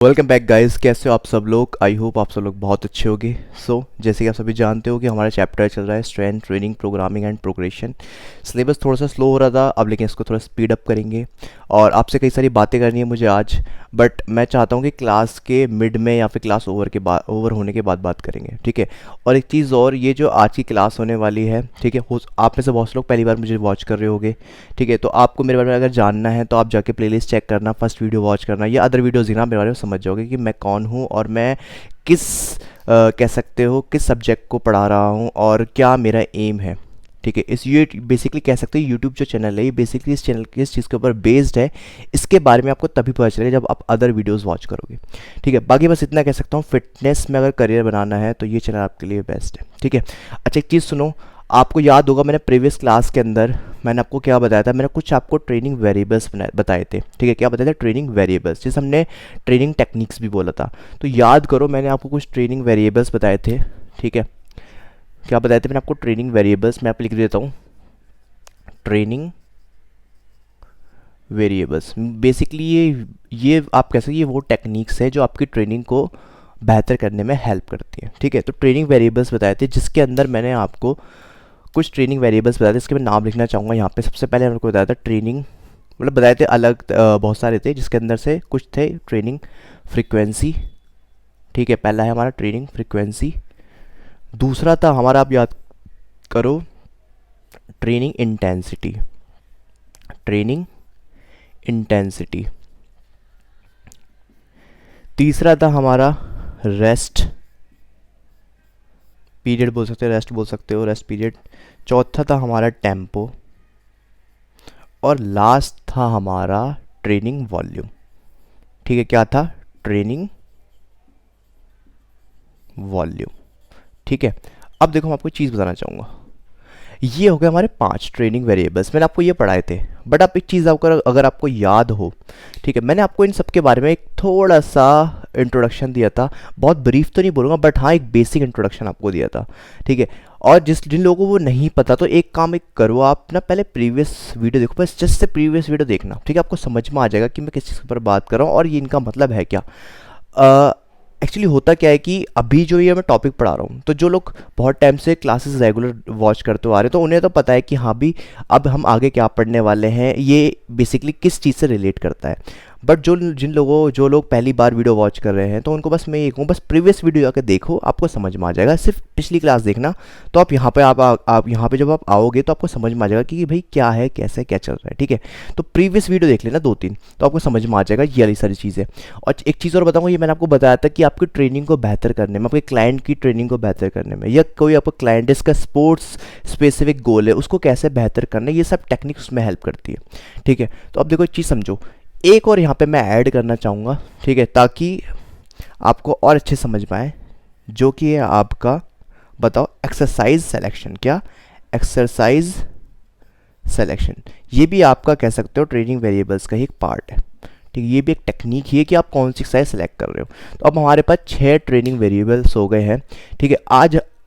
Welcome back guys, कैसे हो आप सब लोग। आई होप आप सब लोग बहुत अच्छे होंगे। जैसे कि आप सभी जानते हो कि हमारा चैप्टर चल रहा है strength training programming and progression. Syllabus थोड़ा सा स्लो हो रहा था अब, लेकिन इसको थोड़ा स्पीड अप करेंगे और आपसे कई सारी बातें करनी है मुझे आज। बट मैं चाहता हूँ कि क्लास के मिड में या फिर क्लास ओवर होने के बाद बात करेंगे, ठीक है। और एक चीज़ और, ये जो आज की क्लास होने वाली है, ठीक है, आप में से बहुत से लोग पहली बार मुझे वॉच कर रहे होगे, ठीक है। तो आपको मेरे बारे में अगर जानना है तो आप जाके प्लेलिस्ट चेक करना, फर्स्ट वीडियो वॉच करना या अदर वीडियोज़ देखना, मेरे बारे में समझ जाओगे कि मैं कौन हूँ और मैं किस कह सकते हो किस सब्जेक्ट को पढ़ा रहा हूँ और क्या मेरा एम है, ठीक है। ये बेसिकली कह सकते हो यूट्यूब जो चैनल है, ये बेसिकली इस चैनल किस चीज़ के ऊपर बेस्ड है, इसके बारे में आपको तभी पता चलेगा जब आप अदर वीडियोस वॉच करोगे, ठीक है। बाकी बस इतना कह सकता हूँ, फिटनेस में अगर करियर बनाना है तो ये चैनल आपके लिए बेस्ट है, ठीक है। अच्छा, एक चीज़ सुनो, आपको याद होगा मैंने प्रीवियस क्लास के अंदर मैंने आपको क्या बताया था, मैंने कुछ आपको ट्रेनिंग वेरिएबल्स बताए थे, ठीक है। क्या बताया था? ट्रेनिंग वेरिएबल्स, जिसे हमने ट्रेनिंग टेक्निक्स भी बोला था। तो याद करो, मैंने आपको कुछ ट्रेनिंग वेरिएबल्स बताए थे, ठीक है। क्या बताए थे मैंने आपको? ट्रेनिंग वेरिएबल्स, मैं आपको लिख देता हूँ। ट्रेनिंग वेरिएबल्स बेसिकली ये आप कह सकते, ये वो टेक्निक्स है जो आपकी ट्रेनिंग को बेहतर करने में हेल्प करती है, ठीक है। तो ट्रेनिंग वेरिएबल्स बताए थे, जिसके अंदर मैंने आपको कुछ ट्रेनिंग वेरिएबल्स बताए थे, इसके मैं नाम लिखना चाहूँगा यहाँ पे। सबसे पहले मैंने आपको बताया था ट्रेनिंग, मतलब बताए थे अलग बहुत सारे थे, जिसके अंदर से कुछ थे ट्रेनिंग फ्रीक्वेंसी, ठीक है। पहला है हमारा ट्रेनिंग फ्रीक्वेंसी। दूसरा था हमारा, आप याद करो, ट्रेनिंग इंटेंसिटी। Training intensity. तीसरा था हमारा रेस्ट पीरियड, बोल सकते हो रेस्ट बोल सकते हो, रेस्ट पीरियड। चौथा था हमारा टेम्पो और लास्ट था हमारा ट्रेनिंग वॉल्यूम, ठीक है। क्या था? ट्रेनिंग वॉल्यूम, ठीक है। अब देखो, मैं आपको चीज़ बताना चाहूँगा, ये हो गए हमारे 5 ट्रेनिंग वेरिएबल्स, मैंने आपको ये पढ़ाए थे। बट आप एक चीज़ अगर आपको याद हो, ठीक है, मैंने आपको इन सब के बारे में एक थोड़ा सा इंट्रोडक्शन दिया था। बहुत ब्रीफ तो नहीं बोलूँगा, बट हाँ एक बेसिक इंट्रोडक्शन आपको दिया था, ठीक है। और जिन लोगों को वो नहीं पता, तो एक काम करो, आप ना पहले प्रीवियस वीडियो देखो, बस जस्ट से प्रीवियस वीडियो देखना, ठीक है। आपको समझ में आ जाएगा कि मैं किस चीज़ पर बात कर रहा हूँ और ये इनका मतलब है क्या। एक्चुअली होता क्या है कि अभी जो ये मैं टॉपिक पढ़ा रहा हूँ, तो जो लोग बहुत टाइम से क्लासेस रेगुलर वॉच करते आ रहे हैं, तो उन्हें तो पता है कि हाँ भी अब हम आगे क्या पढ़ने वाले हैं, ये बेसिकली किस चीज़ से रिलेट करता है। बट जो लोग पहली बार वीडियो वॉच कर रहे हैं, तो उनको बस मैं ये कहूँ, बस प्रीवियस वीडियो जाकर देखो, आपको समझ में आ जाएगा। सिर्फ पिछली क्लास देखना, तो आप यहाँ पे आप यहाँ पे जब आप आओगे तो आपको समझ में आ जाएगा कि भाई क्या है, कैसे क्या चल रहा है, ठीक है। तो प्रीवियस वीडियो देख लेना 2-3, तो आपको समझ में आ जाएगा ये वाली सारी चीज़ें। और एक चीज़ और बताऊँगा, ये मैंने आपको बताया था कि आपकी ट्रेनिंग को बेहतर करने में, आपके क्लाइंट की ट्रेनिंग को बेहतर करने में, या कोई आपका क्लाइंट जिसका स्पोर्ट्स स्पेसिफिक गोल है, उसको कैसे बेहतर करना है, ये सब टेक्निक्स उसमें हेल्प करती है, ठीक है। तो अब देखो एक चीज़ समझो, एक और यहाँ पे मैं ऐड करना चाहूँगा, ठीक है, ताकि आपको और अच्छे समझ में आए, जो कि है आपका, बताओ, एक्सरसाइज सिलेक्शन। क्या? Exercise selection. ये भी आपका कह सकते हो ट्रेनिंग वेरिएबल्स का ही एक पार्ट है, ठीक है। ये भी एक टेक्निक ही है कि आप कौन सी एक्सरसाइज सेलेक्ट कर रहे हो। तो अब हमारे पास 6 ट्रेनिंग वेरिएबल्स हो गए हैं, ठीक है।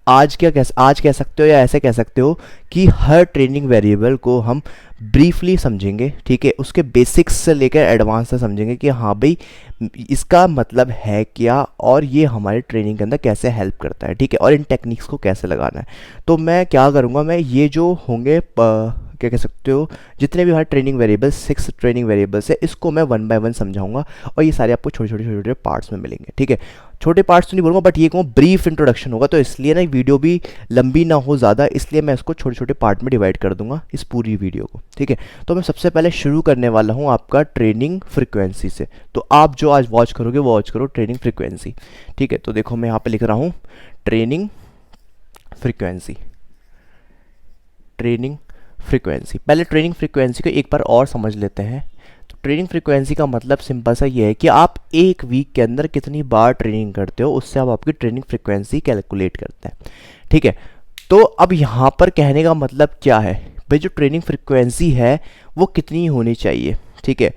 आज कह सकते हो या ऐसे कह सकते हो कि हर ट्रेनिंग वेरिएबल को हम ब्रीफली समझेंगे, ठीक है। उसके बेसिक्स से लेकर एडवांस से समझेंगे कि हाँ भाई इसका मतलब है क्या और ये हमारे ट्रेनिंग के अंदर कैसे हेल्प करता है, ठीक है। और इन टेक्निक्स को कैसे लगाना है। तो मैं क्या करूँगा, मैं ये जो होंगे क्या कह सकते हो, जितने भी हमारे ट्रेनिंग वेरिएबल्स, 6 ट्रेनिंग वेरिएबल्स है, इसको मैं 1 बाय 1 समझाऊंगा और ये सारे आपको छोटे छोटे पार्ट्स में मिलेंगे, ठीक है। छोटे पार्ट्स तो नहीं बोलूँगा, बट ये कहूँ ब्रीफ इंट्रोडक्शन होगा, तो इसलिए ना वीडियो भी लंबी ना हो ज़्यादा, इसलिए मैं इसको छोटे छोटे पार्ट में डिवाइड कर दूंगा इस पूरी वीडियो को, ठीक है। तो मैं सबसे पहले शुरू करने वाला हूँ आपका ट्रेनिंग फ्रिक्वेंसी से। तो आप जो आज वॉच करोगे वो वॉच करो ट्रेनिंग फ्रिक्वेंसी, ठीक है। तो देखो मैं यहाँ पर लिख रहा हूँ ट्रेनिंग फ्रिक्वेंसी। ट्रेनिंग फ्रीक्वेंसी, पहले ट्रेनिंग फ्रीक्वेंसी को एक बार और समझ लेते हैं। तो ट्रेनिंग फ्रीक्वेंसी का मतलब सिंपल सा ये है कि आप एक वीक के अंदर कितनी बार ट्रेनिंग करते हो, उससे आप आपकी ट्रेनिंग फ्रीक्वेंसी कैलकुलेट करते हैं, ठीक है। तो अब यहाँ पर कहने का मतलब क्या है भाई, जो ट्रेनिंग फ्रीक्वेंसी है वो कितनी होनी चाहिए, ठीक है।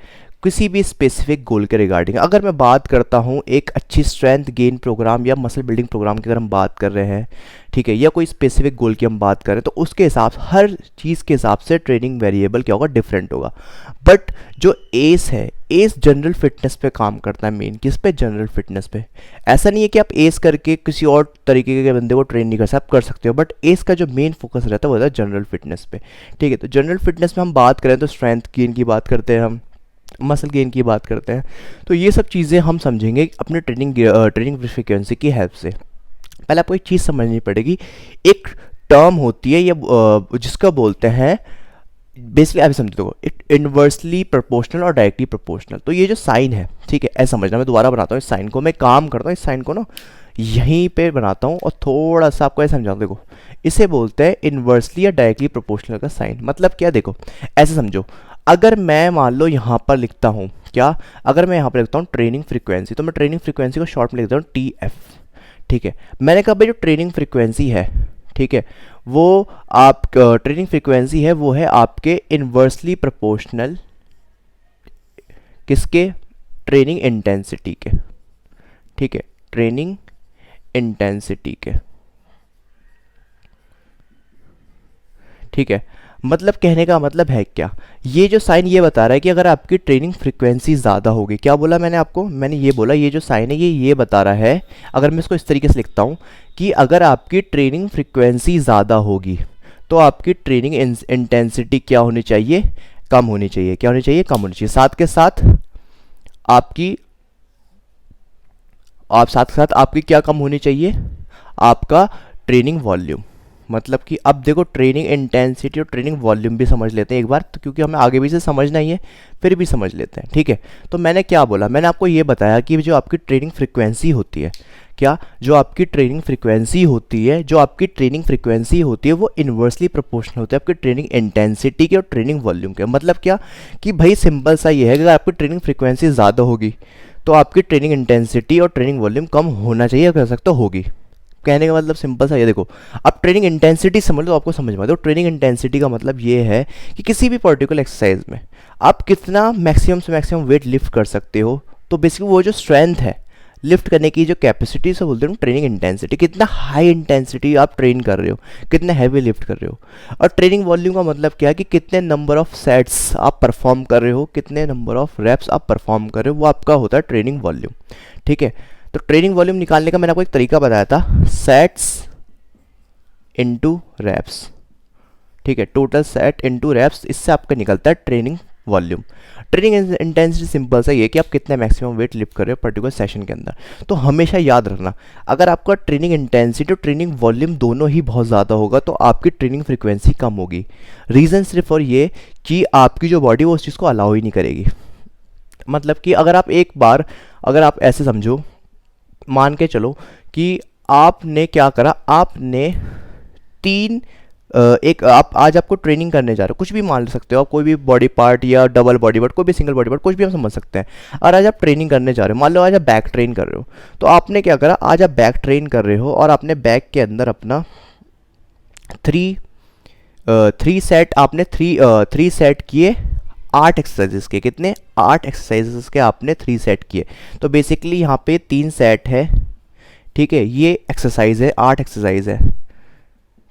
किसी भी स्पेसिफिक गोल के रिगार्डिंग। अगर मैं बात करता हूँ एक अच्छी स्ट्रेंथ गेन प्रोग्राम या मसल बिल्डिंग प्रोग्राम की अगर हम बात कर रहे हैं, ठीक है, या कोई स्पेसिफिक गोल की हम बात करें, तो उसके हिसाब से हर चीज़ के हिसाब से ट्रेनिंग वेरिएबल क्या होगा, डिफरेंट होगा। बट जो एस है, एस जनरल फिटनेस पे काम करता है मेन, किस पे, जनरल फिटनेस पे। ऐसा नहीं है कि आप एस करके किसी और तरीके के बंदे को ट्रेन नहीं कर सकते, आप कर सकते हो, बट एस का जो मेन फोकस रहता है वो रहता है जनरल फिटनेस पे, ठीक है। तो जनरल फिटनेस में हम बात करें तो स्ट्रेंथ गेन की बात करते हैं, हम मसल गेन की बात करते हैं। तो ये सब चीज़ें हम समझेंगे अपने ट्रेनिंग फ्रीक्वेंसी की हेल्प से। पहले आपको एक चीज़ समझनी पड़ेगी, एक टर्म होती है या जिसका बोलते हैं, बेसिकली आप समझ दो, इट इन्वर्सली प्रोपोर्शनल और डायरेक्टली प्रोपोर्शनल। तो ये जो साइन है, ठीक है, ऐसा समझना, मैं दोबारा बनाता हूँ इस साइन को, मैं काम करता हूँ इस साइन को ना यहीं पे बनाता हूँ और थोड़ा सा आपको ऐसा समझाऊँ। देखो, इसे बोलते हैं इन्वर्सली या डायरेक्टली प्रोपोर्शनल का साइन। मतलब क्या, देखो ऐसे समझो, अगर मैं मान लो यहाँ पर लिखता हूँ क्या, अगर मैं यहाँ पर लिखता हूँ ट्रेनिंग फ्रीक्वेंसी, तो मैं ट्रेनिंग फ्रीक्वेंसी को शॉर्ट में लिखता हूँ TF, ठीक है। मैंने कहा भाई जो ट्रेनिंग फ्रीक्वेंसी है, ठीक है, वो आप ट्रेनिंग फ्रीक्वेंसी है वो है आपके इन्वर्सली प्रोपोर्शनल किसके, ट्रेनिंग इंटेंसिटी के, ठीक है, ट्रेनिंग इंटेंसिटी के, ठीक है। मतलब कहने का मतलब है क्या, ये जो साइन ये बता रहा है कि अगर आपकी ट्रेनिंग फ्रीक्वेंसी ज़्यादा होगी, क्या बोला मैंने आपको, मैंने ये बोला ये जो साइन है ये बता रहा है, अगर मैं इसको इस तरीके से लिखता हूँ कि अगर आपकी ट्रेनिंग फ्रीक्वेंसी ज़्यादा होगी तो आपकी ट्रेनिंग इंटेंसिटी क्या होनी चाहिए, कम होनी चाहिए। क्या होनी चाहिए, कम होनी चाहिए। साथ के साथ आपकी क्या कम होनी चाहिए, आपका ट्रेनिंग वॉल्यूम। मतलब कि अब देखो, ट्रेनिंग इंटेंसिटी और ट्रेनिंग वॉल्यूम भी समझ लेते हैं एक बार, तो क्योंकि हमें आगे भी से समझना ही है, फिर भी समझ लेते हैं, ठीक है। तो मैंने क्या बोला, मैंने आपको ये बताया कि जो आपकी ट्रेनिंग फ्रीक्वेंसी होती है, क्या, जो आपकी ट्रेनिंग फ्रीक्वेंसी होती है वो इन्वर्सली प्रोपोर्शनल होती है आपकी ट्रेनिंग इंटेंसिटी के और ट्रेनिंग वॉल्यूम के। मतलब क्या कि भाई सिंपल सा ये है कि अगर आपकी ट्रेनिंग फ्रीक्वेंसी ज़्यादा होगी तो आपकी ट्रेनिंग इंटेंसिटी और ट्रेनिंग वॉल्यूम कम होना चाहिए, कह सकते हो होगी। कहने का मतलब सिंपल सा ये, देखो अब ट्रेनिंग इंटेंसिटी समझ लो, आपको समझ में आता है। ट्रेनिंग इंटेंसिटी का मतलब ये है कि किसी भी पर्टिकुलर एक्सरसाइज में आप कितना मैक्सिमम से मैक्सिमम वेट लिफ्ट कर सकते हो। तो बेसिकली वो जो स्ट्रेंथ है लिफ्ट करने की, जो कैपेसिटी से बोलते हैं ट्रेनिंग इंटेंसिटी, कितना हाई इंटेंसिटी आप ट्रेन कर रहे हो, कितना हैवी लिफ्ट कर रहे हो। और ट्रेनिंग वॉल्यूम का मतलब क्या है कि कितने नंबर ऑफ सेट्स आप परफॉर्म कर रहे हो, कितने नंबर ऑफ रेप्स आप परफॉर्म कर रहे हो, वो आपका होता है ट्रेनिंग वॉल्यूम, ठीक है। तो ट्रेनिंग वॉल्यूम निकालने का मैंने आपको एक तरीका बताया था, सेट्स इनटू रैप्स, ठीक है, टोटल सेट इनटू रैप्स, इससे आपका निकलता है training volume. Training intensity simple सा ये कि आप कितने मैक्सिमम वेट लिफ्ट कर रहे हो पर्टिकुलर सेशन के अंदर। तो हमेशा याद रखना, अगर आपका ट्रेनिंग इंटेंसिटी और ट्रेनिंग वॉल्यूम दोनों ही बहुत ज़्यादा होगा तो आपकी ट्रेनिंग फ्रीक्वेंसी कम होगी। रीज़न सिर्फ और ये कि आपकी जो बॉडी वो उस चीज़ को अलाउ ही नहीं करेगी। मतलब कि अगर आप एक बार, अगर आप ऐसे समझो, मान के चलो कि आपने क्या करा, आपने आप आज आपको ट्रेनिंग करने जा रहे हो, कुछ भी मान सकते हो आप, कोई भी बॉडी पार्ट या डबल बॉडी पार्ट, कोई भी सिंगल बॉडी पार्ट, कुछ भी हम समझ सकते हैं। और आज आप ट्रेनिंग करने जा रहे हो, मान लो आज आप बैक ट्रेन कर रहे हो, तो आपने क्या करा, आज आप बैक ट्रेन कर रहे हो और आपने बैक के अंदर अपना थ्री सेट किए 8 एक्सरसाइजेस के, कितने, 8 एक्सरसाइजेस के आपने 3 सेट किए। तो बेसिकली यहाँ पे 3 सेट है, ठीक है, ये एक्सरसाइज है, 8 एक्सरसाइज है,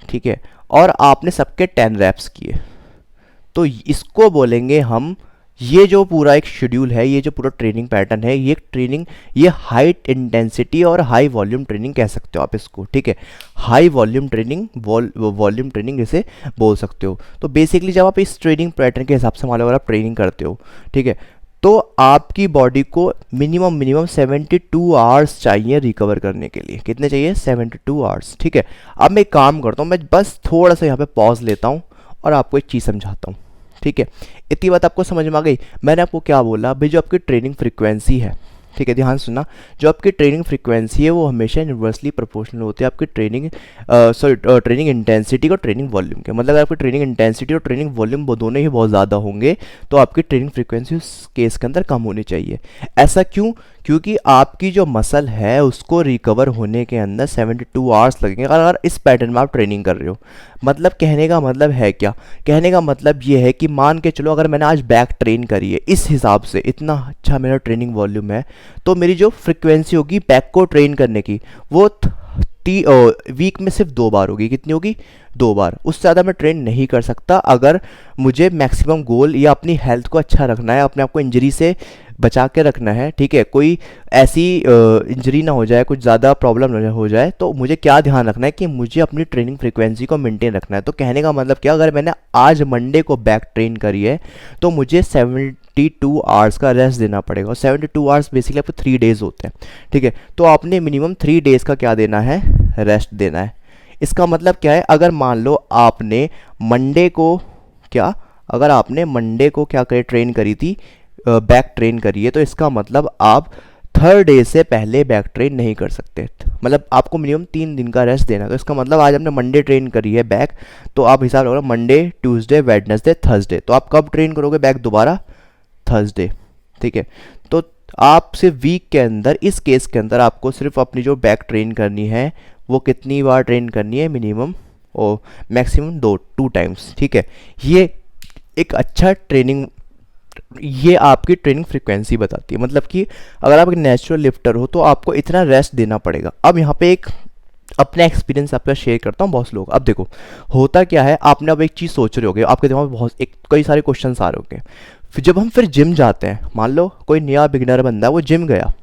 ठीक है, और आपने सबके 10 रैप्स किए। तो इसको बोलेंगे हम, ये जो पूरा एक शेड्यूल है, ये जो पूरा ट्रेनिंग पैटर्न है, ये ट्रेनिंग, ये हाई इंटेंसिटी और हाई वॉल्यूम ट्रेनिंग कह सकते हो आप इसको, ठीक है, high volume training, volume training जैसे बोल सकते हो। तो बेसिकली जब आप इस ट्रेनिंग पैटर्न के हिसाब से मान लो अगर आप ट्रेनिंग करते हो, ठीक है, तो आपकी बॉडी को मिनिमम 72 आवर्स चाहिए रिकवर करने के लिए। कितने चाहिए, 72 आवर्स, ठीक है। अब मैं एक काम करता हूँ, मैं बस थोड़ा सा यहाँ पे पॉज लेता हूँ और आपको एक चीज़ समझाता हूँ, ठीक है। इतनी बात आपको समझ में आ गई। मैंने आपको क्या बोला भाई, जो आपकी ट्रेनिंग फ्रीक्वेंसी है, ठीक है, ध्यान सुनना, जो आपकी ट्रेनिंग फ्रीक्वेंसी है वो हमेशा इन्वर्सली प्रोपोर्शनल होती है आपकी ट्रेनिंग इंटेंसिटी और ट्रेनिंग वॉल्यूम के। मतलब अगर आपकी ट्रेनिंग इंटेंसिटी और ट्रेनिंग वॉल्यूम वो दोनों ही बहुत ज़्यादा होंगे तो आपकी ट्रेनिंग फ्रीक्वेंसी उस केस के अंदर कम होनी चाहिए। ऐसा क्यों, क्योंकि आपकी जो मसल है उसको रिकवर होने के अंदर 72 आवर्स लगेंगे अगर इस पैटर्न में आप ट्रेनिंग कर रहे हो। मतलब कहने का मतलब है क्या, कहने का मतलब ये है कि मान के चलो अगर मैंने आज बैक ट्रेन करी है इस हिसाब से, इतना अच्छा मेरा ट्रेनिंग वॉल्यूम है, तो मेरी जो फ्रिक्वेंसी होगी बैक को ट्रेन करने की वो वीक में सिर्फ 2 बार होगी। कितनी होगी? 2 बार। उससे ज़्यादा मैं ट्रेन नहीं कर सकता अगर मुझे मैक्सिमम गोल या अपनी हेल्थ को अच्छा रखना है, अपने आप को इंजरी से बचा के रखना है। ठीक है, कोई ऐसी इंजरी ना हो जाए, कुछ ज़्यादा प्रॉब्लम ना हो जाए, तो मुझे क्या ध्यान रखना है कि मुझे अपनी ट्रेनिंग फ्रिक्वेंसी को मेंटेन रखना है। तो कहने का मतलब क्या, अगर मैंने आज मंडे को बैक ट्रेन करी है तो मुझे 72 आवर्स का रेस्ट देना पड़ेगा। और 72 आवर्स बेसिकली आपको 3 डेज़ होते हैं। ठीक है, तो आपने मिनिमम 3 डेज़ का क्या देना है? रेस्ट देना है। इसका मतलब क्या है, अगर मान लो आपने मंडे को अगर आपने मंडे को क्या करे ट्रेन करी थी, बैक ट्रेन करिए, तो इसका मतलब आप 3rd डे से पहले बैक ट्रेन नहीं कर सकते। मतलब आपको मिनिमम 3 दिन का रेस्ट देना है। तो इसका मतलब आज हमने मंडे ट्रेन करी है बैक, तो आप हिसाब लगाओ मंडे, ट्यूसडे, वेडनेसडे, थर्सडे, तो आप कब ट्रेन करोगे बैक दोबारा? थर्सडे। ठीक है, तो आप सिर्फ वीक के अंदर, इस केस के अंदर आपको सिर्फ अपनी जो बैक ट्रेन करनी है वो कितनी बार ट्रेन करनी है? मिनिमम और मैक्सिमम 2 टाइम्स। ठीक है, ये एक अच्छा ट्रेनिंग, ये आपकी ट्रेनिंग फ्रिक्वेंसी बताती है। मतलब कि अगर आप एक नेचुरल लिफ्टर हो तो आपको इतना रेस्ट देना पड़ेगा। अब यहाँ पे एक अपना एक्सपीरियंस आपका शेयर करता हूँ। बहुत लोग, अब देखो होता क्या है, आपने अब एक चीज़ सोच रहे होगे, आपके दिमाग में बहुत कई सारे क्वेश्चन आ रहे होंगे। फिर जब हम जिम जाते हैं, मान लो कोई नया बिगिनर बंदा है, वो जिम गया,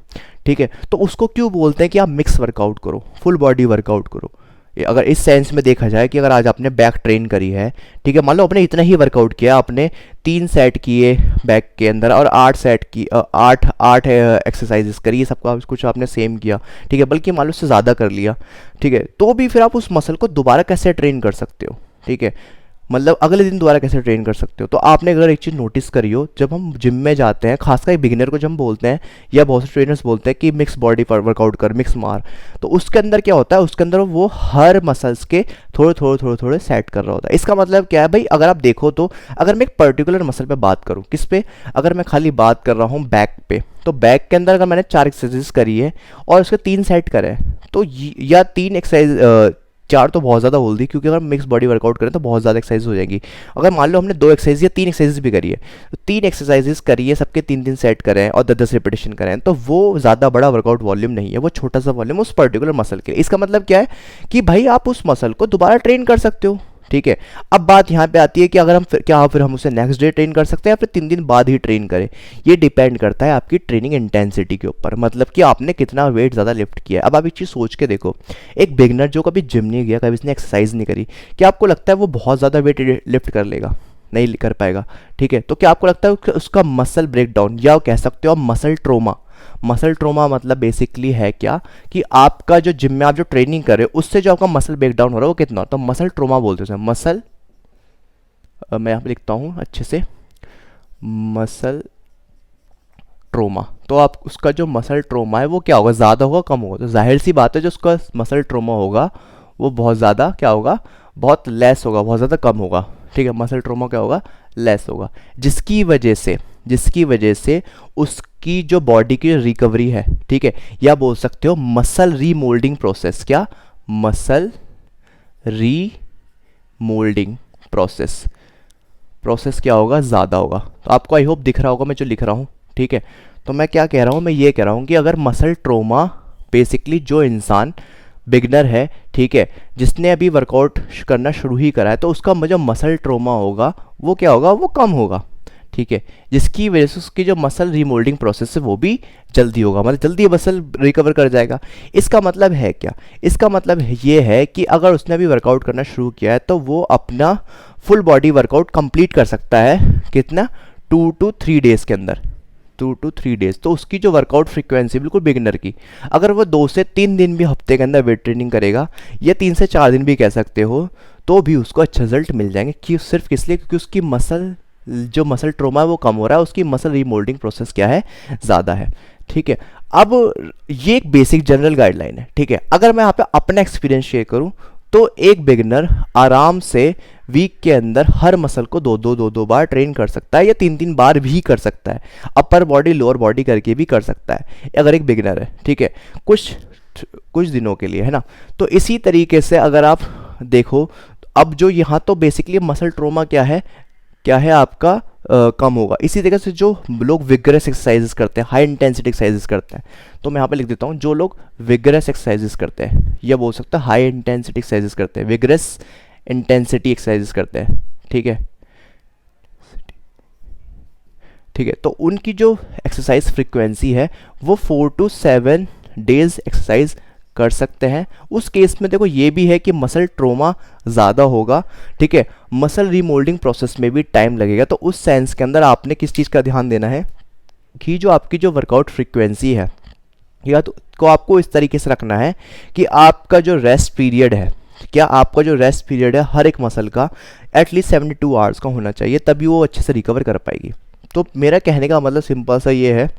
ठीक है, तो उसको क्यों बोलते हैं कि आप मिक्स वर्कआउट करो, फुल बॉडी वर्कआउट करो? अगर इस सेंस में देखा जाए कि अगर आज आपने बैक ट्रेन करी है, ठीक है, मान लो आपने इतना ही वर्कआउट किया, आपने 3 सेट किए बैक के अंदर और 8 सेट की 8 एक्सरसाइजेस करी, ये सबका कुछ आपने सेम किया, ठीक है, बल्कि मान लो उससे ज़्यादा कर लिया, ठीक है, तो भी फिर आप उस मसल को दोबारा कैसे ट्रेन कर सकते हो? ठीक है, मतलब अगले दिन दोबारा कैसे ट्रेन कर सकते हो? तो आपने अगर एक चीज़ नोटिस करी हो, जब हम जिम में जाते हैं, खासकर बिगिनर को जब हम बोलते हैं या बहुत से ट्रेनर्स बोलते हैं कि मिक्स बॉडी पर वर्कआउट कर, मिक्स मार, तो उसके अंदर क्या होता है, उसके अंदर वो हर मसल्स के थोड़े सेट कर रहा होता है। इसका मतलब क्या है भाई, अगर आप देखो तो अगर मैं एक पर्टिकुलर मसल पे बात करूँ, किस पे, अगर मैं खाली बात कर रहा हूँ बैक पे, तो बैक के अंदर अगर मैंने 4 एक्सरसाइज करी है और उसके 3 सेट करे, तो या 3 एक्सरसाइज, 4 तो बहुत ज़्यादा बोल दी, क्योंकि अगर मिक्स बॉडी वर्कआउट करें तो बहुत ज़्यादा एक्सरसाइज हो जाएगी। अगर मान लो हमने 2 एक्सरसाइज या 3 एक्सरसाइज भी करी है, तो 3 एक्सरसाइजेस करी है, सबके 3 सेट करें और 10 रिपीटेशन करें, तो वो ज़्यादा बड़ा वर्कआउट वॉल्यूम नहीं है, वो छोटा सा वॉल्यूम उस पर्टिकुलर मसल के लिए। इसका मतलब क्या है कि भाई आप उस मसल को दोबारा ट्रेन कर सकते हो। ठीक है, अब बात यहाँ पे आती है कि अगर हम फिर हम उसे नेक्स्ट डे ट्रेन कर सकते हैं या फिर 3 दिन बाद ही ट्रेन करें। ये डिपेंड करता है आपकी ट्रेनिंग इंटेंसिटी के ऊपर, मतलब कि आपने कितना वेट ज़्यादा लिफ्ट किया है। अब आप एक चीज़ सोच के देखो, एक बिगनर जो कभी जिम नहीं गया, कभी इसने एक्सरसाइज नहीं करी, क्या आपको लगता है वो बहुत ज़्यादा वेट लिफ्ट कर लेगा? नहीं कर पाएगा। ठीक है, तो क्या आपको लगता है उसका मसल ब्रेकडाउन, या कह सकते हो आप मसल ट्रोमा, मसल ट्रोमा मतलब बेसिकली है क्या कि आपका जो जिम में आप जो ट्रेनिंग कर रहे हो उससे जो आपका मसल ब्रेकडाउन हो रहा है वो कितना होता है? तो मसल ट्रोमा बोलते हैं मसल, मैं यहाँ पे लिखता हूँ अच्छे से, मसल ट्रोमा। तो आप उसका जो मसल ट्रोमा है वो क्या होगा? ज़्यादा होगा, कम होगा? तो जाहिर सी बात है जो उसका मसल ट्रोमा होगा वो बहुत ज़्यादा क्या होगा? बहुत लेस होगा, बहुत ज़्यादा कम होगा। ठीक है, मसल ट्रोमा क्या होगा? लेस होगा, जिसकी वजह से उसकी जो बॉडी की रिकवरी है, ठीक है, या बोल सकते हो मसल रीमोल्डिंग प्रोसेस, क्या? मसल रीमोल्डिंग प्रोसेस क्या होगा? ज़्यादा होगा। तो आपको आई होप दिख रहा होगा मैं जो लिख रहा हूँ। ठीक है, तो मैं क्या कह रहा हूँ, मैं ये कह रहा हूँ कि अगर मसल ट्रोमा, बेसिकली जो इंसान बिगनर है, ठीक है, जिसने अभी वर्कआउट करना शुरू ही करा है, तो उसका जो मसल ट्रोमा होगा वो क्या होगा? वो कम होगा। ठीक है, जिसकी वजह से उसकी जो मसल रीमोल्डिंग प्रोसेस है वो भी जल्दी होगा, मतलब जल्दी मसल रिकवर कर जाएगा। इसका मतलब है क्या? इसका मतलब ये है कि अगर उसने अभी वर्कआउट करना शुरू किया है तो वो अपना फुल बॉडी वर्कआउट कंप्लीट कर सकता है कितना? 2 to 3 डेज़ के अंदर, 2 to 3 डेज़। तो उसकी जो वर्कआउट फ्रीक्वेंसी बिल्कुल बिगिनर की, अगर वो 2 से 3 दिन भी हफ्ते के अंदर वेट ट्रेनिंग करेगा, या 3 से 4 दिन भी कह सकते हो, तो भी उसको अच्छा रिजल्ट मिल जाएंगे। कि सिर्फ किस लिए? क्योंकि उसकी जो मसल ट्रोमा है वो कम हो रहा है, उसकी मसल रीमोल्डिंग प्रोसेस क्या है? ज़्यादा है। ठीक है, अब ये एक बेसिक जनरल गाइडलाइन है। ठीक है, अगर मैं यहाँ पे अपना एक्सपीरियंस शेयर करूँ तो एक बिगिनर आराम से वीक के अंदर हर मसल को दो बार ट्रेन कर सकता है, या 3 बार भी कर सकता है, अपर बॉडी लोअर बॉडी करके भी कर सकता है अगर एक बिगिनर है, ठीक है, कुछ कुछ दिनों के लिए, है ना। तो इसी तरीके से अगर आप देखो, अब जो यहाँ तो बेसिकली मसल ट्रोमा क्या है आपका कम होगा। इसी तरीके से जो लोग विगरस एक्सरसाइजेस करते हैं, हाई इंटेंसिटी एक्सरसाइजेस करते हैं, तो मैं यहाँ पे लिख देता हूँ, जो लोग विगरस एक्सरसाइजेस करते हैं, या बोल सकते हैं हाई इंटेंसिटी एक्सरसाइजेस करते हैं, विगरस इंटेंसिटी एक्सरसाइजेस करते हैं, ठीक है, ठीक है, तो उनकी जो एक्सरसाइज फ्रीक्वेंसी है वो 4 to 7 डेज एक्सरसाइज कर सकते हैं। उस केस में देखो ये भी है कि मसल ट्रोमा ज़्यादा होगा, ठीक है, मसल रीमोल्डिंग प्रोसेस में भी टाइम लगेगा। तो उस सेंस के अंदर आपने किस चीज़ का ध्यान देना है कि जो आपकी जो वर्कआउट फ्रीक्वेंसी है, या तो को आपको इस तरीके से रखना है कि आपका जो रेस्ट पीरियड है, क्या आपका जो रेस्ट पीरियड है हर एक मसल का एटलीस्ट 72 आवर्स का होना चाहिए, तभी वो अच्छे से रिकवर कर पाएगी। तो मेरा कहने का मतलब सिंपल सा ये है,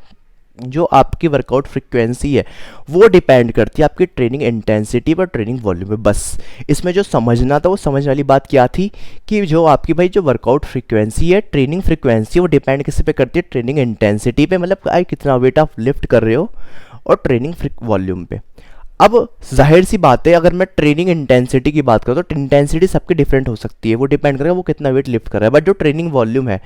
जो आपकी वर्कआउट फ्रीक्वेंसी है वो डिपेंड करती है आपकी ट्रेनिंग इंटेंसिटी पर, ट्रेनिंग वॉल्यूम में। बस इसमें जो समझना था वो समझने वाली बात क्या थी कि जो आपकी भाई जो वर्कआउट फ्रीक्वेंसी है, ट्रेनिंग फ्रीक्वेंसी, वो डिपेंड किस पे करती है, ट्रेनिंग इंटेंसिटी पे, मतलब आप कितना वेट आप लिफ्ट कर रहे हो, और ट्रेनिंग वॉल्यूम पे। अब जाहिर सी बात है, अगर मैं ट्रेनिंग इंटेंसिटी की बात करूँ तो इंटेंसिटी सबकी डिफरेंट हो सकती है, वो डिपेंड करेगा वो कितना वेट लिफ्ट कर रहा है। बट जो ट्रेनिंग वॉल्यूम है,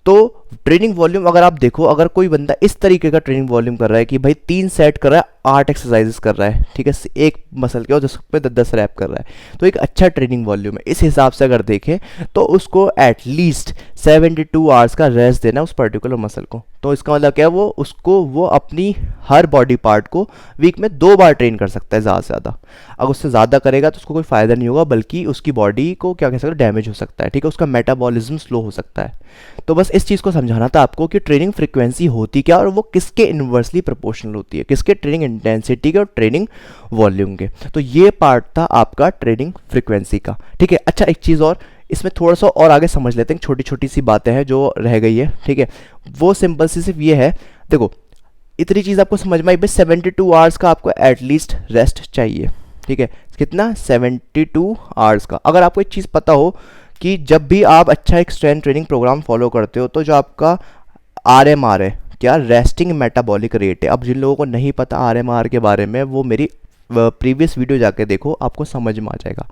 तो ट्रेनिंग वॉल्यूम अगर आप देखो, अगर कोई बंदा इस तरीके का ट्रेनिंग वॉल्यूम कर रहा है कि भाई 3 सेट कर रहा है, 8 एक्सरसाइजेस कर रहा है, ठीक है, एक मसल के और 10 पे 10 रैप कर रहा है, तो एक अच्छा ट्रेनिंग वॉल्यूम है। इस हिसाब से अगर देखें तो उसको एटलीस्ट 72 आवर्स का रेस्ट देना उस पर्टिकुलर मसल को। तो इसका मतलब क्या है, वो अपनी हर बॉडी पार्ट को वीक में 2 बार ट्रेन कर सकता है ज़्यादा से ज़्यादा। अगर उससे ज़्यादा करेगा तो उसको कोई फ़ायदा नहीं होगा, बल्कि उसकी बॉडी को क्या कह सकते हैं, डैमेज हो सकता है, ठीक है, उसका मेटाबॉलिज्म स्लो हो सकता है। तो बस इस चीज़ को समझाना था आपको कि ट्रेनिंग फ्रीक्वेंसी होती क्या, और वो किसके इन्वर्सली प्रोपोर्शनल होती है, किसके, ट्रेनिंग इंटेंसिटी के और ट्रेनिंग वॉल्यूम के। तो ये पार्ट था आपका ट्रेनिंग फ्रीक्वेंसी का, ठीक है। अच्छा, एक चीज़ और इसमें थोड़ा सा और आगे समझ लेते हैं, छोटी छोटी सी बातें हैं जो रह गई है, ठीक है। वो सिंपल सी सिर्फ ये है, देखो इतनी चीज़ आपको समझ में आई भाई, 72 आवर्स का आपको एटलीस्ट रेस्ट चाहिए, ठीक है, कितना, 72 आवर्स का। अगर आपको एक चीज़ पता हो कि जब भी आप अच्छा एक स्ट्रेंथ ट्रेनिंग प्रोग्राम फॉलो करते हो, तो जो आपका RMR है, क्या, रेस्टिंग मेटाबॉलिक रेट है। अब जिन लोगों को नहीं पता RMR के बारे में, वो मेरी प्रीवियस वीडियो जाके देखो, आपको समझ में आ जाएगा,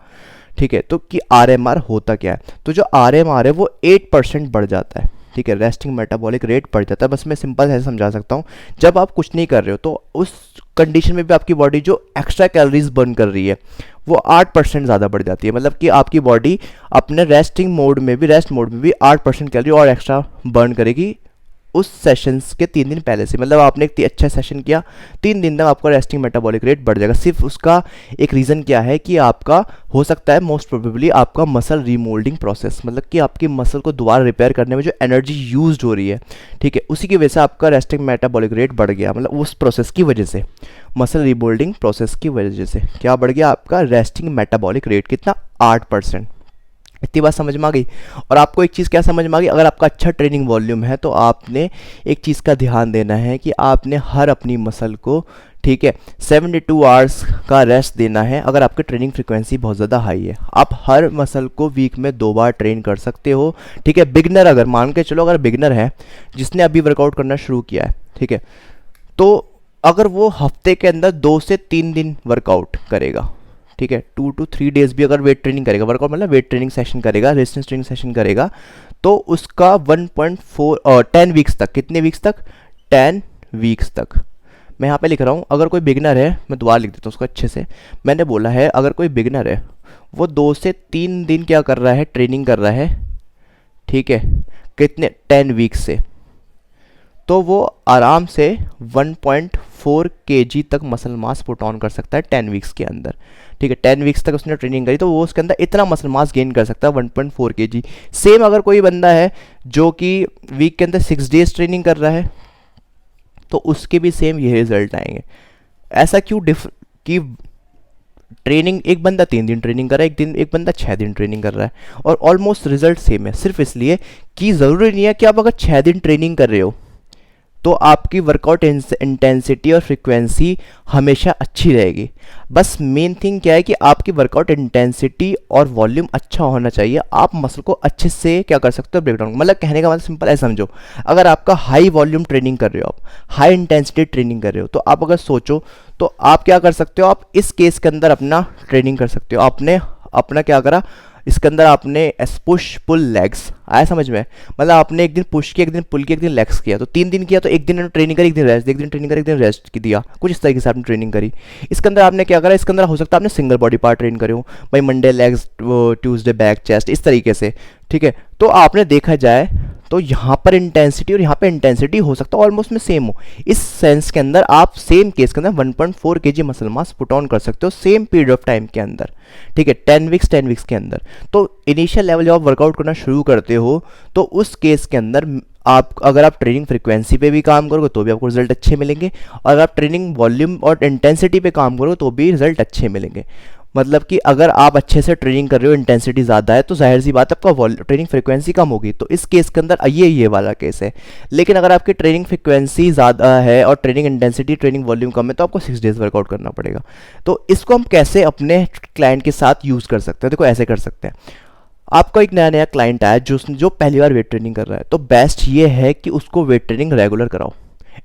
ठीक है। तो कि RMR होता क्या है, तो जो RMR है वो 8% बढ़ जाता है, ठीक है, रेस्टिंग मेटाबॉलिक रेट बढ़ जाता है। बस मैं सिंपल ऐसे समझा सकता हूँ, जब आप कुछ नहीं कर रहे हो तो उस कंडीशन में भी आपकी बॉडी जो एक्स्ट्रा कैलोरीज बर्न कर रही है वो 8% ज़्यादा बढ़ जाती है। मतलब कि आपकी बॉडी अपने रेस्ट मोड में भी 8% कैलोरी और एक्स्ट्रा बर्न करेगी उस सेशंस के 3 दिन पहले से। मतलब आपने एक अच्छा सेशन किया, 3 दिन तक आपका रेस्टिंग मेटाबॉलिक रेट बढ़ जाएगा। सिर्फ उसका एक रीज़न क्या है कि आपका हो सकता है मोस्ट प्रोबेबली आपका मसल रीमोल्डिंग प्रोसेस, मतलब कि आपकी मसल को दोबारा रिपेयर करने में जो एनर्जी यूज हो रही है, ठीक है, उसी की वजह से आपका रेस्टिंग मेटाबॉलिक रेट बढ़ गया। मतलब उस प्रोसेस की वजह से, मसल रीमोल्डिंग प्रोसेस की वजह से क्या बढ़ गया, आपका रेस्टिंग मेटाबॉलिक रेट कितना, 8%। इतनी बात समझ में आ गई। और आपको एक चीज़ क्या समझ में आ गई, अगर आपका अच्छा ट्रेनिंग वॉल्यूम है तो आपने एक चीज़ का ध्यान देना है कि आपने हर अपनी मसल को, ठीक है, 72 आवर्स का रेस्ट देना है। अगर आपकी ट्रेनिंग फ्रीक्वेंसी बहुत ज़्यादा हाई है, आप हर मसल को वीक में 2 बार ट्रेन कर सकते हो, ठीक है। बिगनर, अगर मान के चलो, अगर बिगनर है जिसने अभी वर्कआउट करना शुरू किया है, ठीक है, तो अगर वो हफ्ते के अंदर 2 से 3 दिन वर्कआउट करेगा, ठीक है, 2 to 3 डेज भी अगर वेट ट्रेनिंग करेगा, वर्कआउट मतलब वेट ट्रेनिंग सेशन करेगा, रेजिस्टेंस ट्रेनिंग सेशन करेगा, तो उसका 1.4 और 10 वीक्स तक, कितने वीक्स तक, 10 वीक्स तक। मैं यहाँ पे लिख रहा हूँ, अगर कोई बिगनर है, मैं दोबारा लिख देता हूँ उसको अच्छे से। मैंने बोला है अगर कोई बिगनर है वो 2 से 3 दिन क्या कर रहा है, ट्रेनिंग कर रहा है, ठीक है, कितने, 10 वीक्स से, तो वो आराम से 1.4 kg तक मसल मास पुट ऑन कर सकता है 10 वीक्स के अंदर, ठीक है। 10 वीक्स तक उसने ट्रेनिंग करी तो वो उसके अंदर इतना मसल मास गेन कर सकता है 1.4 kg। सेम अगर कोई बंदा है जो कि वीक के अंदर 6 डेज ट्रेनिंग कर रहा है, तो उसके भी सेम ये रिजल्ट आएंगे। ऐसा क्यों कि ट्रेनिंग एक बंदा 3 दिन ट्रेनिंग कर रहा है, एक बंदा 6 दिन ट्रेनिंग कर रहा है, और ऑलमोस्ट रिजल्ट सेम है, सिर्फ इसलिए कि ज़रूरी नहीं है कि आप अगर 6 दिन ट्रेनिंग कर रहे हो तो आपकी वर्कआउट इंटेंसिटी और फ्रीक्वेंसी हमेशा अच्छी रहेगी। बस मेन थिंग क्या है कि आपकी वर्कआउट इंटेंसिटी और वॉल्यूम अच्छा होना चाहिए। आप मसल को अच्छे से क्या कर सकते हो, ब्रेक डाउन। मतलब कहने का मतलब सिंपल है, समझो अगर आपका हाई वॉल्यूम ट्रेनिंग कर रहे हो, आप हाई इंटेंसिटी ट्रेनिंग कर रहे हो, तो आप अगर सोचो तो आप क्या कर सकते हो, आप इस केस के अंदर अपना ट्रेनिंग कर सकते हो। आपने अपना क्या करा, इसके अंदर आपने पुश पुल लेग्स आया समझ में, मतलब आपने एक दिन पुश किया, एक दिन पुल किया, एक दिन लेग्स किया, तो 3 दिन किया, तो एक दिन ट्रेनिंग करी, एक दिन रेस्ट, एक दिन ट्रेनिंग करी, एक दिन रेस्ट की दिया, कुछ इस तरीके से आपने ट्रेनिंग करी। इसके अंदर आपने क्या करा, इसके अंदर हो सकता है आपने सिंगल बॉडी पार्ट ट्रेन करे हो, भाई Monday legs, Tuesday back chest, इस तरीके से, ठीक है। तो आपने देखा जाए तो यहाँ पर इंटेंसिटी और यहाँ पे इंटेंसिटी हो सकता है ऑलमोस्ट में सेम हो। इस सेंस के अंदर आप सेम केस के अंदर 1.4 kg muscle mass put on कर सकते हो सेम पीरियड ऑफ टाइम के अंदर, ठीक है, 10 वीक्स के अंदर। तो इनिशियल लेवल जब आप वर्कआउट करना शुरू करते हो तो उस केस के अंदर आप अगर आप ट्रेनिंग फ्रीक्वेंसी पे भी काम करोगे तो भी आपको रिजल्ट अच्छे मिलेंगे, और अगर आप ट्रेनिंग वॉल्यूम और इंटेंसिटी पे काम करोगे तो भी रिजल्ट अच्छे मिलेंगे। मतलब कि अगर आप अच्छे से ट्रेनिंग कर रहे हो, इंटेंसिटी ज़्यादा है, तो जाहिर सी बात है आपका ट्रेनिंग फ्रीक्वेंसी कम होगी। तो इस केस के अंदर ये वाला केस है। लेकिन अगर आपकी ट्रेनिंग फ्रीक्वेंसी ज़्यादा है और ट्रेनिंग इंटेंसिटी, ट्रेनिंग वॉल्यूम कम है, तो आपको 6 डेज वर्कआउट करना पड़ेगा। तो इसको हम कैसे अपने क्लाइंट के साथ यूज़ कर सकते हैं, देखो ऐसे कर सकते हैं। आपका एक नया क्लाइंट आया जो पहली बार वेट ट्रेनिंग कर रहा है, तो बेस्ट ये है कि उसको वेट ट्रेनिंग रेगुलर कराओ।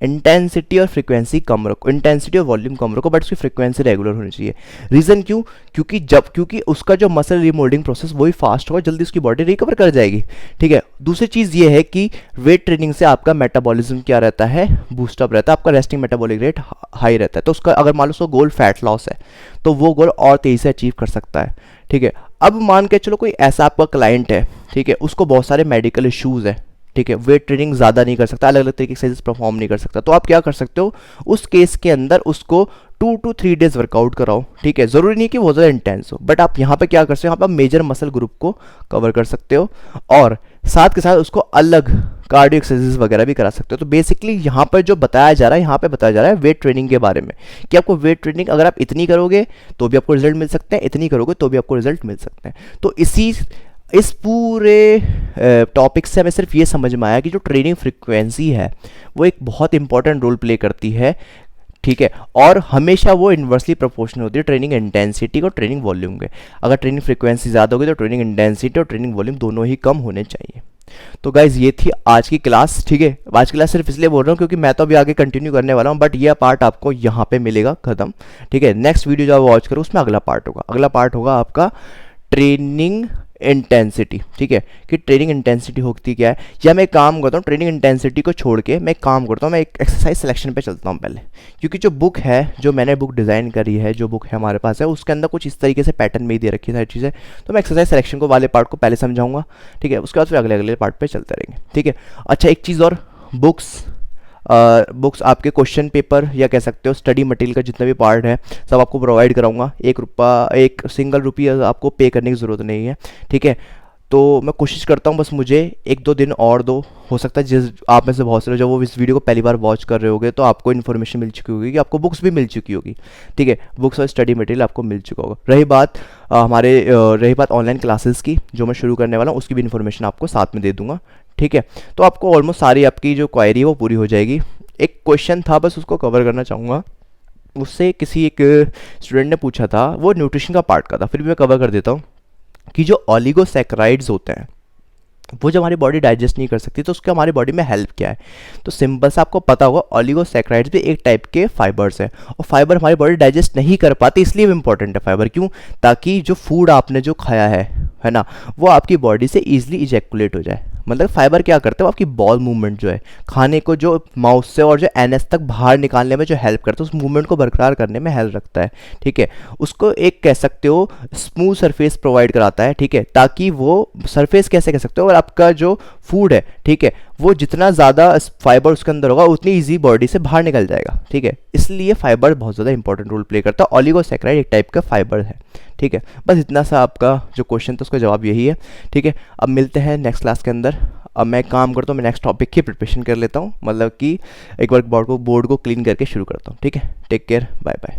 इंटेंसिटी और फ्रीक्वेंसी कम रखो, इंटेंसिटी और वॉल्यूम कम रखो, बट उसकी फ्रीक्वेंसी रेगुलर होनी चाहिए। रीज़न क्यों, क्योंकि उसका जो मसल रिमोल्डिंग प्रोसेस वही फास्ट होगा, जल्दी उसकी बॉडी रिकवर कर जाएगी, ठीक है। दूसरी चीज़ ये है कि वेट ट्रेनिंग से आपका मेटाबॉलिज्म क्या रहता है, बूस्टअप रहता है, आपका रेस्टिंग मेटाबॉलिक रेट हाई रहता है। तो उसका अगर मान लो उसका गोल फैट लॉस है तो वो गोल और तेज़ी से अचीव कर सकता है, ठीक है। अब मान के चलो कोई ऐसा आपका क्लाइंट है, ठीक है, उसको बहुत सारे मेडिकल इश्यूज़ है, ठीक है, वेट ट्रेनिंग ज़्यादा नहीं कर सकता, अलग अलग तरीके से परफॉर्म नहीं कर सकता, तो आप क्या कर सकते हो, उस केस के अंदर उसको 2 to 3 डेज वर्कआउट कराओ, ठीक है। ज़रूरी नहीं कि वो ज़्यादा इंटेंस हो, बट आप यहाँ पे क्या कर सकते हो, यहाँ पर मेजर मसल ग्रुप को कवर कर सकते हो और साथ के साथ उसको अलग कार्डियो एक्सरसाइज वगैरह भी करा सकते हो। तो बेसिकली यहाँ पर जो बताया जा रहा है, यहाँ पे बताया जा रहा है वेट ट्रेनिंग के बारे में, कि आपको वेट ट्रेनिंग अगर आप इतनी करोगे तो भी आपको रिजल्ट मिल सकते हैं, इतनी करोगे तो भी आपको रिजल्ट मिल सकते हैं। तो इस पूरे टॉपिक से हमें सिर्फ ये समझ में आया कि जो ट्रेनिंग फ्रीक्वेंसी है वो एक बहुत इंपॉर्टेंट रोल प्ले करती है, ठीक है, और हमेशा वो इन्वर्सली प्रोपोर्शनल होती है ट्रेनिंग इंटेंसिटी और ट्रेनिंग वॉल्यूम के। अगर ट्रेनिंग फ्रीक्वेंसी ज़्यादा होगी तो ट्रेनिंग इंटेंसिटी और ट्रेनिंग वॉल्यूम दोनों ही कम होने चाहिए। तो गाइज ये थी आज की क्लास, ठीक है। आज की क्लास सिर्फ इसलिए बोल रहा हूँ क्योंकि मैं तो अभी आगे कंटिन्यू करने वाला हूँ, बट ये पार्ट आपको यहाँ पे मिलेगा खत्म, ठीक है। नेक्स्ट वीडियो जो आप वॉच करो उसमें अगला पार्ट होगा आपका ट्रेनिंग इंटेंसिटी, ठीक है, कि ट्रेनिंग इंटेंसिटी होती क्या है। या मैं काम करता हूँ ट्रेनिंग इंटेंसिटी को छोड़ के मैं काम करता हूँ, मैं एक एक्सरसाइज सिलेक्शन पे चलता हूँ पहले, क्योंकि जो बुक है, जो मैंने बुक डिज़ाइन करी है, जो बुक है हमारे पास है, उसके अंदर कुछ इस तरीके से पैटर्न में ही दे रखी है सारी चीज़ें। तो मैं एक्सरसाइज सिलेक्शन को वाले पार्ट को पहले समझाऊंगा, ठीक है, उसके बाद फिर अगले अगले पार्ट पर चलते रहेंगे, ठीक है। अच्छा एक चीज़ और, बुक्स आपके क्वेश्चन पेपर या कह सकते हो स्टडी मटेरियल का जितना भी पार्ट है सब आपको प्रोवाइड कराऊंगा। एक सिंगल रुपया आपको पे करने की ज़रूरत नहीं है, ठीक है। तो मैं कोशिश करता हूँ, बस मुझे 1-2 दिन और दो, हो सकता है जिस आप में से बहुत सारे जब वो इस वीडियो को पहली बार वॉच कर रहे होगे तो आपको इन्फॉर्मेशन मिल चुकी होगी कि आपको बुक्स भी मिल चुकी होगी, ठीक है, बुक्स और स्टडी मटेरियल आपको मिल चुका होगा। रही बात ऑनलाइन क्लासेस की जो मैं शुरू करने वाला हूँ, उसकी भी इन्फॉर्मेशन आपको साथ में दे दूंगा, ठीक है। तो आपको ऑलमोस्ट सारी आपकी जो क्वायरी है वो पूरी हो जाएगी। एक क्वेश्चन था, बस उसको कवर करना चाहूँगा, उससे किसी एक स्टूडेंट ने पूछा था, वो न्यूट्रिशन का पार्ट का था, फिर भी मैं कवर कर देता हूँ कि जो ऑलिगोसैकेराइड्स होते हैं वो जब हमारी बॉडी डाइजेस्ट नहीं कर सकती तो उसके हमारी बॉडी में हेल्प क्या है। तो सिंपल सा आपको पता होगा, ऑलिगोसैकेराइड्स भी एक टाइप के फाइबर्स हैं, और फाइबर हमारी बॉडी डाइजेस्ट नहीं कर पाती, इसलिए इंपॉर्टेंट है फाइबर। क्यों, ताकि जो फूड आपने जो खाया है ना, वो आपकी बॉडी से ईजिली इजैकुलेट हो जाए। मतलब फाइबर क्या करते हैं, वो आपकी बॉल मूवमेंट जो है, खाने को जो माउथ से और जो एनएस तक बाहर निकालने में जो हेल्प करता है, उस मूवमेंट को बरकरार करने में हेल्प रखता है, ठीक है। उसको एक कह सकते हो स्मूथ सरफेस प्रोवाइड कराता है, ठीक है, ताकि वो सरफेस कैसे कह सकते हो, और आपका जो फूड है, ठीक है, वो जितना ज़्यादा फाइबर उसके अंदर होगा उतनी ईजी बॉडी से बाहर निकल जाएगा, ठीक है। इसलिए फाइबर बहुत ज़्यादा इंपॉर्टेंट रोल प्ले करता है। ऑलिगोसैकेराइड एक टाइप का फाइबर है, ठीक है। बस इतना सा आपका जो क्वेश्चन था उसका जवाब यही है, ठीक है। अब मिलते हैं नेक्स्ट क्लास के अंदर। अब मैं काम करता हूँ, मैं नेक्स्ट टॉपिक की प्रिपरेशन कर लेता हूँ, मतलब कि एक बार बोर्ड को क्लीन करके शुरू करता हूँ, ठीक है। Take care, bye bye.